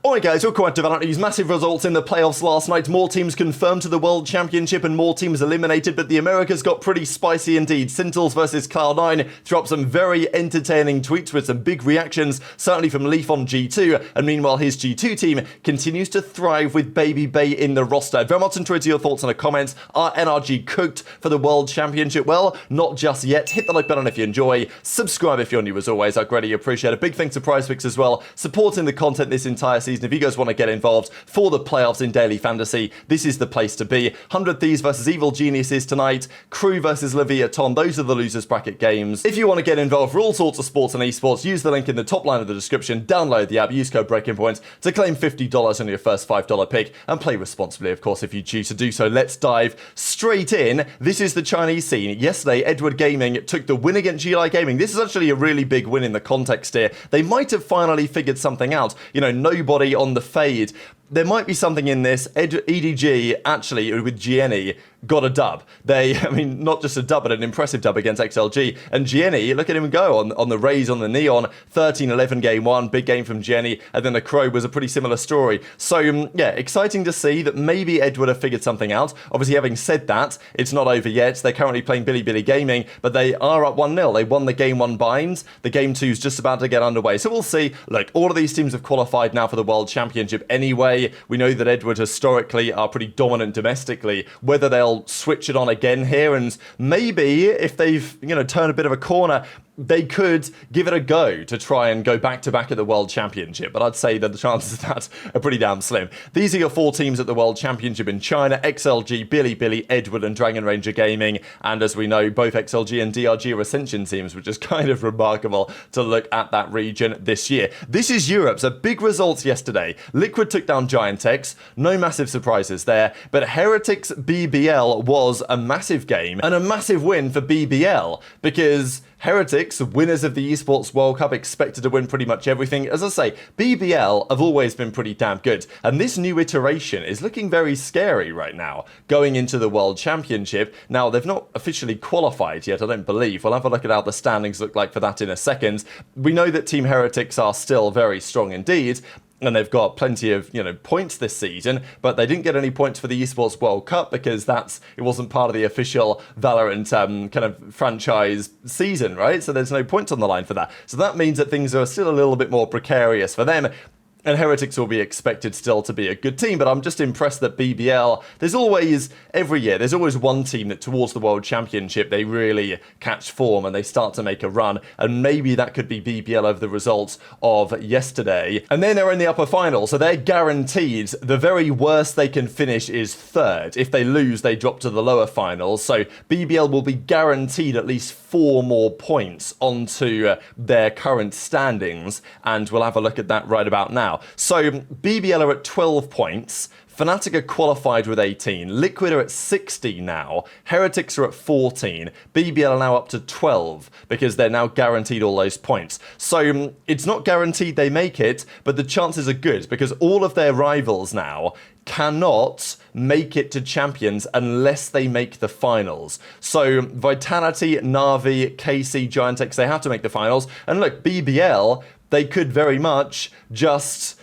Alright guys, welcome to VALORANT News. Massive results in the playoffs last night. More teams confirmed to the World Championship and more teams eliminated, but the Americas got pretty spicy indeed. Sentinels versus Cloud9 dropped some very entertaining tweets with some big reactions, certainly from Leaf on G2, and meanwhile his G2 team continues to thrive with Baby Bay in the roster. I'd very much enjoyed your thoughts in the comments. Are NRG cooked for the World Championship? Well, not just yet. Hit the like button if you enjoy. Subscribe if you're new as always. I'd greatly appreciate it. Big thanks to PrizePicks as well, supporting the content this entire season. If you guys want to get involved for the playoffs in Daily Fantasy, this is the place to be. 100 Thieves versus Evil Geniuses tonight. Crew versus Leviathan. Those are the losers bracket games. If you want to get involved for all sorts of sports and esports, use the link in the top line of the description. Download the app. Use code Breaking Points to claim $50 on your first $5 pick and play responsibly, of course, if you choose to do so. Let's dive straight in. This is the Chinese scene. Yesterday, Edward Gaming took the win against GI Gaming. This is actually a really big win in the context here. They might have finally figured something out. You know, nobody on the fade. There might be something in this. EDG, actually, with Gen.G, got a dub. Not just a dub, but an impressive dub against XLG. And Gen.G, look at him go on the Rays, on the Neon. 13-11 game one, big game from Gen.G. And then the Crow was a pretty similar story. So, yeah, exciting to see that maybe Edward have figured something out. Obviously, having said that, it's not over yet. They're currently playing Billy Gaming, but they are up 1-0. They won the game one binds. The game two's just about to get underway. So we'll see. Look, all of these teams have qualified now for the World Championship anyway. We know that Edward historically are pretty dominant domestically. Whether they'll switch it on again here, and maybe if they've, turned a bit of a corner, they could give it a go to try and go back-to-back at the World Championship, but I'd say that the chances of that are pretty damn slim. These are your four teams at the World Championship in China: XLG, Billy, Edward, and Dragon Ranger Gaming. And as we know, both XLG and DRG are Ascension teams, which is kind of remarkable to look at that region this year. This is Europe, so big results yesterday. Liquid took down Giant.X, no massive surprises there, but Heretics BBL was a massive game and a massive win for BBL, because Heretics, winners of the Esports World Cup, expected to win pretty much everything. As I say, BBL have always been pretty damn good, and this new iteration is looking very scary right now, going into the World Championship. Now, they've not officially qualified yet, I don't believe. We'll have a look at how the standings look like for that in a second. We know that Team Heretics are still very strong indeed, and they've got plenty of, points this season, but they didn't get any points for the Esports World Cup because it wasn't part of the official Valorant kind of franchise season, right? So there's no points on the line for that. So that means that things are still a little bit more precarious for them. And Heretics will be expected still to be a good team, but I'm just impressed that BBL, every year, there's always one team that towards the World Championship, they really catch form and they start to make a run, and maybe that could be BBL over the results of yesterday. And then they're in the upper final, so they're guaranteed. The very worst they can finish is third. If they lose, they drop to the lower finals, so BBL will be guaranteed at least 4 more points onto their current standings, and we'll have a look at that right about now. So BBL are at 12 points, Fnatic are qualified with 18, Liquid are at 60 now, Heretics are at 14, BBL are now up to 12 because they're now guaranteed all those points. So it's not guaranteed they make it, but the chances are good because all of their rivals now cannot make it to champions unless they make the finals. So Vitality, Na'Vi, KC, Giant.X, they have to make the finals. And look, BBL, they could very much just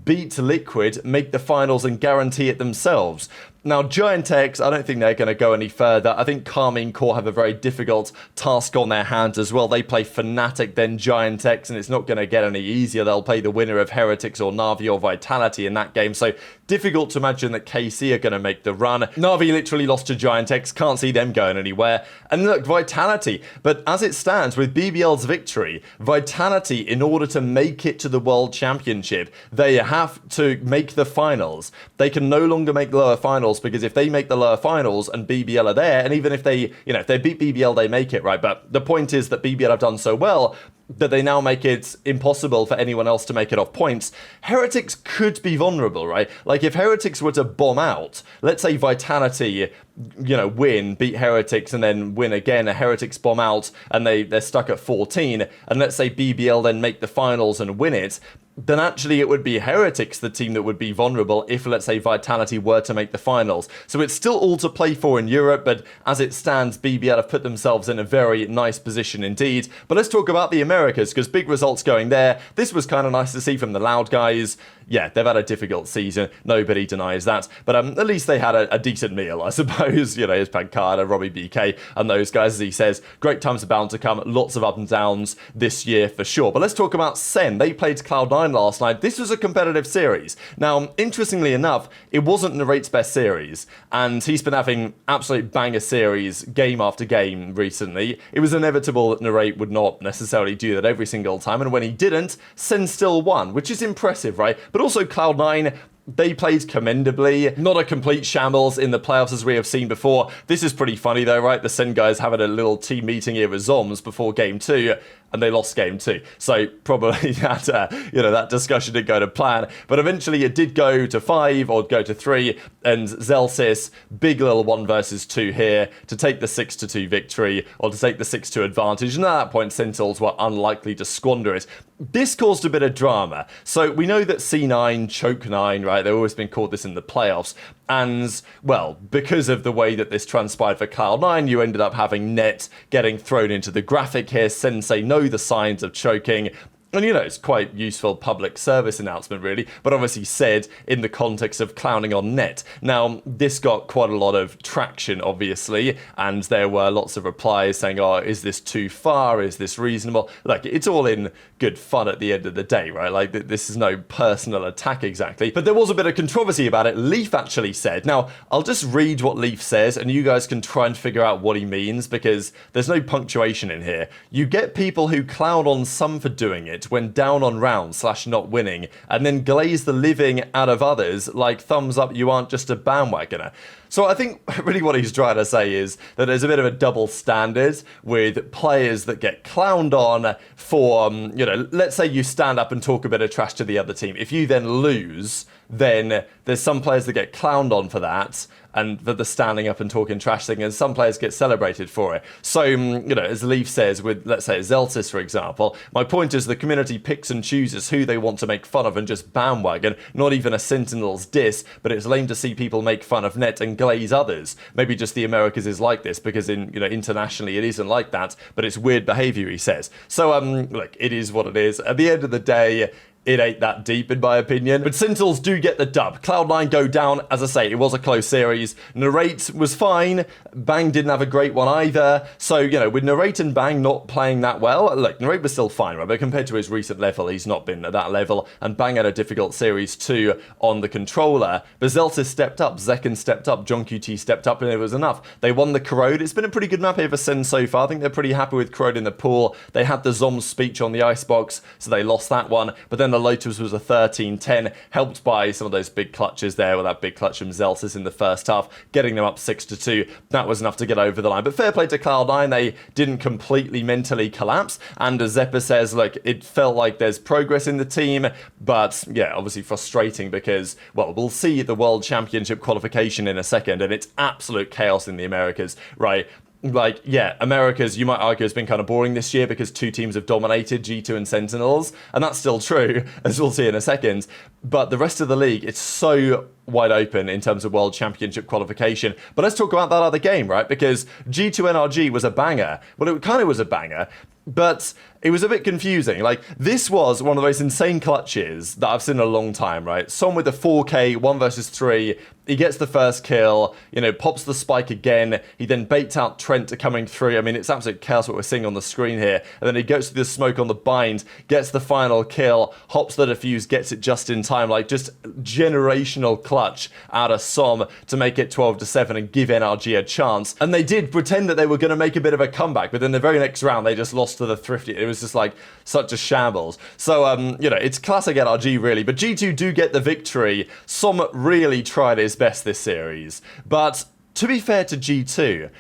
beat Liquid, make the finals and guarantee it themselves. Now, Giant.X, I don't think they're going to go any further. I think Carmine Corps have a very difficult task on their hands as well. They play Fnatic, then Giant.X, and it's not going to get any easier. They'll play the winner of Heretics or Na'Vi or Vitality in that game. So difficult to imagine that KC are going to make the run. Na'Vi literally lost to Giant.X. Can't see them going anywhere. And look, Vitality. But as it stands, with BBL's victory, Vitality, in order to make it to the World Championship, they have to make the finals. They can no longer make lower finals, because if they make the lower finals and BBL are there, and even if they, if they beat BBL, they make it, right? But the point is that BBL have done so well that they now make it impossible for anyone else to make it off points. Heretics could be vulnerable, right? Like if Heretics were to bomb out, let's say Vitality, win, beat Heretics and then win again, a Heretics bomb out and they're stuck at 14, and let's say BBL then make the finals and win it, then actually it would be Heretics, the team that would be vulnerable if, let's say, Vitality were to make the finals. So it's still all to play for in Europe, but as it stands, BBL have put themselves in a very nice position indeed. But let's talk about the Americas, because big results going there. This was kind of nice to see from the Loud guys. yeah, they've had a difficult season. Nobody denies that. But at least they had a decent meal, I suppose. You know, here's Pankada, Robbie BK, and those guys, as he says, great times are bound to come. Lots of ups and downs this year for sure. But let's talk about Sen. They played Cloud9 last night. This was a competitive series. Now, interestingly enough, it wasn't Narrate's best series, and he's been having absolute banger series game after game recently. It was inevitable that Narrate would not necessarily do that every single time, and when he didn't, Sen still won, which is impressive, right? But also Cloud9, they played commendably. Not a complete shambles in the playoffs as we have seen before. This is pretty funny though, right? The Sen guys having a little team meeting here with Zoms before game 2, and they lost game 2. So probably that, that discussion didn't go to plan. But eventually it did go to 5 or go to 3, and Zellsis, big little 1 versus 2 here to take the 6-2 victory, or to take the 6-2 advantage. And at that point, Sentinels were unlikely to squander it. This caused a bit of drama. So we know that C9, Choke 9, right? They've always been called this in the playoffs. And, well, because of the way that this transpired for Cloud9, you ended up having Net getting thrown into the graphic here. Sensei know the signs of choking. And, it's quite useful public service announcement, really, but obviously said in the context of clowning on Net. Now, this got quite a lot of traction, obviously, and there were lots of replies saying, oh, is this too far? Is this reasonable? Like, it's all in good fun at the end of the day, right? Like, this is no personal attack exactly. But there was a bit of controversy about it. Leaf actually said, now, I'll just read what Leaf says, and you guys can try and figure out what he means, because there's no punctuation in here. You get people who clown on some for doing it when down on rounds / not winning, and then glaze the living out of others like thumbs up you aren't just a bandwagoner. So I think really what he's trying to say is that there's a bit of a double standard with players that get clowned on for, let's say you stand up and talk a bit of trash to the other team. If you then lose, then there's some players that get clowned on for that, and for the standing up and talking trash thing, and some players get celebrated for it. So, as Leaf says with, let's say, Zeltis, for example, my point is the community picks and chooses who they want to make fun of and just bandwagon, not even a Sentinels diss, but it's lame to see people make fun of Net and glaze others. Maybe just the Americas is like this, because internationally it isn't like that, but it's weird behavior, he says. So, look, it is what it is. At the end of the day, it ain't that deep, in my opinion. But Sentinels do get the dub. Cloud9 go down. As I say, it was a close series. Narrate was fine. Bang didn't have a great one either. So, with Narrate and Bang not playing that well, look, Narrate was still fine, right? But compared to his recent level, he's not been at that level. And Bang had a difficult series too on the controller. But Zeltis stepped up. Zekken stepped up. John QT stepped up, and it was enough. They won the Corrode. It's been a pretty good map here for Sen so far. I think they're pretty happy with Corrode in the pool. They had the Zom's speech on the icebox, so they lost that one. But then the Lotus was a 13-10, helped by some of those big clutches there, with that big clutch from Zeltis in the first half, getting them up 6-2. That was enough to get over the line. But fair play to Cloud9, they didn't completely mentally collapse. And as Zeppa says, look, it felt like there's progress in the team, but yeah, obviously frustrating because, well, we'll see the World Championship qualification in a second, and it's absolute chaos in the Americas, right? Like, yeah, Americas, you might argue, has been kind of boring this year because 2 teams have dominated, G2 and Sentinels, and that's still true, as we'll see in a second. But the rest of the league, it's so wide open in terms of World Championship qualification. But let's talk about that other game, right? Because G2 NRG was a banger. Well, it kind of was a banger, but it was a bit confusing. Like, this was one of the most insane clutches that I've seen in a long time, right? Some with a 4K, 1 versus 3. He gets the first kill, pops the spike again. He then baits out Trent coming through. I mean, it's absolute chaos what we're seeing on the screen here. And then he goes through the smoke on the bind, gets the final kill, hops the defuse, gets it just in time. Like, just generational clutch out of Som to make it 12-7 and give NRG a chance. And they did pretend that they were going to make a bit of a comeback, but then the very next round, they just lost to the Thrifty. It was just like such a shambles. So, it's classic NRG really, but G2 do get the victory. Som really tried his best this series, but to be fair to G2,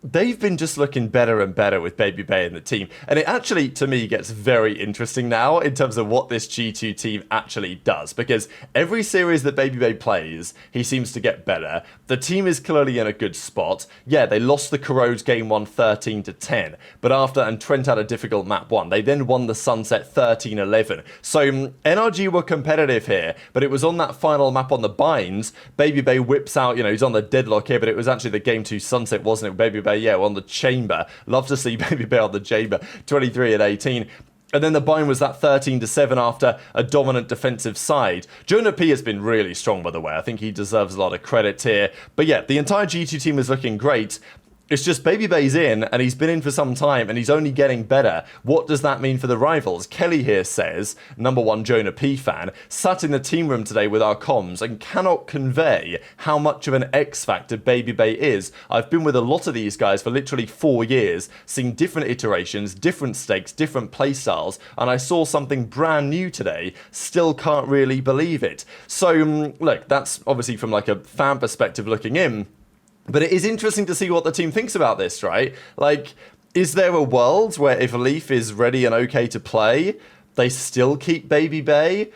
they've been just looking better and better with Baby Bay in the team. And it actually, to me, gets very interesting now in terms of what this G2 team actually does. Because every series that Baby Bay plays, he seems to get better. The team is clearly in a good spot. Yeah, they lost the Corrode game 1 13-10. But after, and Trent had a difficult map 1, they then won the Sunset 13-11. So NRG were competitive here, but it was on that final map on the binds. Baby Bay whips out, he's on the deadlock here, but it was actually the game 2 Sunset, wasn't it? Baby Bay, yeah, on the chamber. Love to see Baby Bay on the chamber. 23-18. And then the bind was that 13-7 after a dominant defensive side. Jonah P has been really strong, by the way. I think he deserves a lot of credit here. But yeah, the entire G2 team is looking great. It's just Baby Bay's in, and he's been in for some time, and he's only getting better. What does that mean for the rivals? Kelly here says, #1 Jonah P fan, sat in the team room today with our comms and cannot convey how much of an X factor Baby Bay is. I've been with a lot of these guys for literally 4 years, seen different iterations, different stakes, different playstyles, and I saw something brand new today. Still can't really believe it. So, look, that's obviously from like a fan perspective looking in. But it is interesting to see what the team thinks about this, right? Like, is there a world where if Leaf is ready and okay to play, they still keep Baby Bay?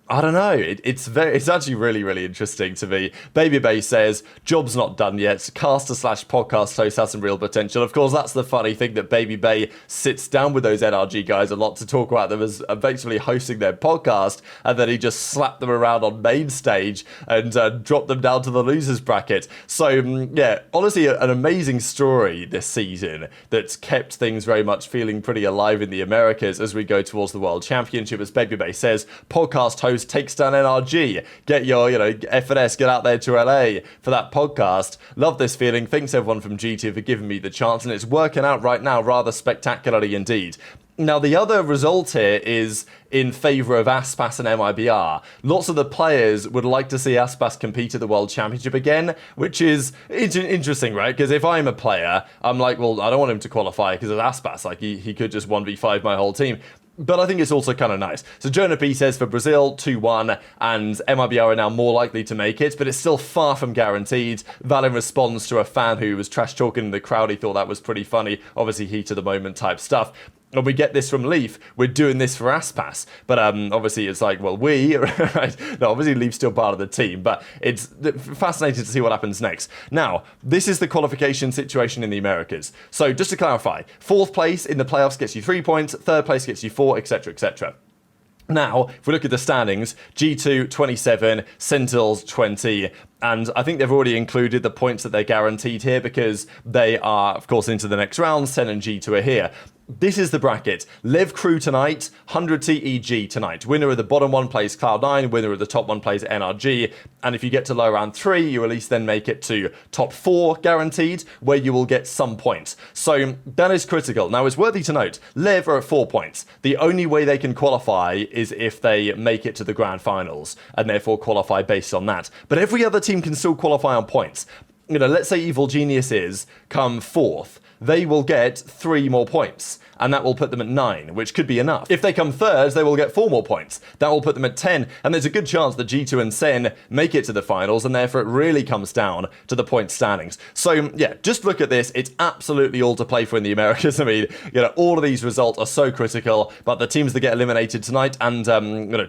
I don't know. It's actually really, really interesting to me. Baby Bay says, job's not done yet. Caster/podcast host has some real potential. Of course, that's the funny thing, that Baby Bay sits down with those NRG guys a lot to talk about them as eventually hosting their podcast, and then he just slapped them around on main stage and dropped them down to the losers bracket. So, yeah, honestly, an amazing story this season that's kept things very much feeling pretty alive in the Americas as we go towards the World Championship. As Baby Bay says, podcast host takes down NRG. Get your, F&S, get out there to LA for that podcast. Love this feeling. Thanks everyone from G2 for giving me the chance, and it's working out right now rather spectacularly indeed. Now, the other result here is in favour of Aspas and MIBR. Lots of the players would like to see Aspas compete at the World Championship again, which is interesting, right? Because if I'm a player, I'm like, well, I don't want him to qualify because of Aspas. Like, he could just 1v5 my whole team. But I think it's also kind of nice. So Jonah B says for Brazil, 2-1, and MIBR are now more likely to make it, but it's still far from guaranteed. Valin responds to a fan who was trash talking in the crowd. He thought that was pretty funny. Obviously, heat of the moment type stuff. And we get this from Leaf, we're doing this for Aspas. But obviously it's like, well, right? No, obviously Leaf's still part of the team, but it's fascinating to see what happens next. Now, this is the qualification situation in the Americas. So just to clarify, 4th place in the playoffs gets you 3 points, 3rd place gets you 4, etc., etc. Now, if we look at the standings, G2 27, Sentinels 20, and I think they've already included the points that they're guaranteed here because they are, of course, into the next round. Sen and G2 are here. This is the bracket. Liv Crew tonight, 100 TEG tonight. Winner of the bottom one plays Cloud9, winner of the top one plays NRG, and if you get to low round 3, you at least then make it to top 4 guaranteed, where you will get some points. So that is critical. Now, it's worthy to note, Liv are at 4 points. The only way they can qualify is if they make it to the grand finals, and therefore qualify based on that. But every other team can still qualify on points. Let's say Evil Geniuses come 4th. They will get 3 more points, and that will put them at 9, which could be enough. If they come 3rd, they will get 4 more points. That will put them at 10, and there's a good chance that G2 and Sen make it to the finals, and therefore it really comes down to the point standings. So, yeah, just look at this. It's absolutely all to play for in the Americas. I mean, all of these results are so critical, but the teams that get eliminated tonight and,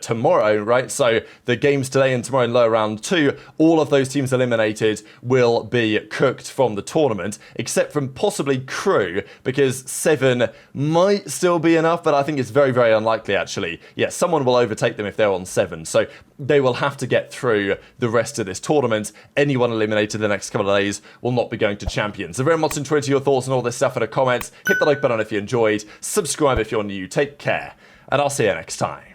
tomorrow, right? So the games today and tomorrow in lower round 2, all of those teams eliminated will be cooked from the tournament, except from possibly Crew, because 7 might still be enough, but I think it's very, very unlikely, actually. Yeah, someone will overtake them if they're on 7, so they will have to get through the rest of this tournament. Anyone eliminated in the next couple of days will not be going to Champions. So very much enjoyed your thoughts on all this stuff in the comments. Hit the like button if you enjoyed, subscribe if you're new, take care, and I'll see you next time.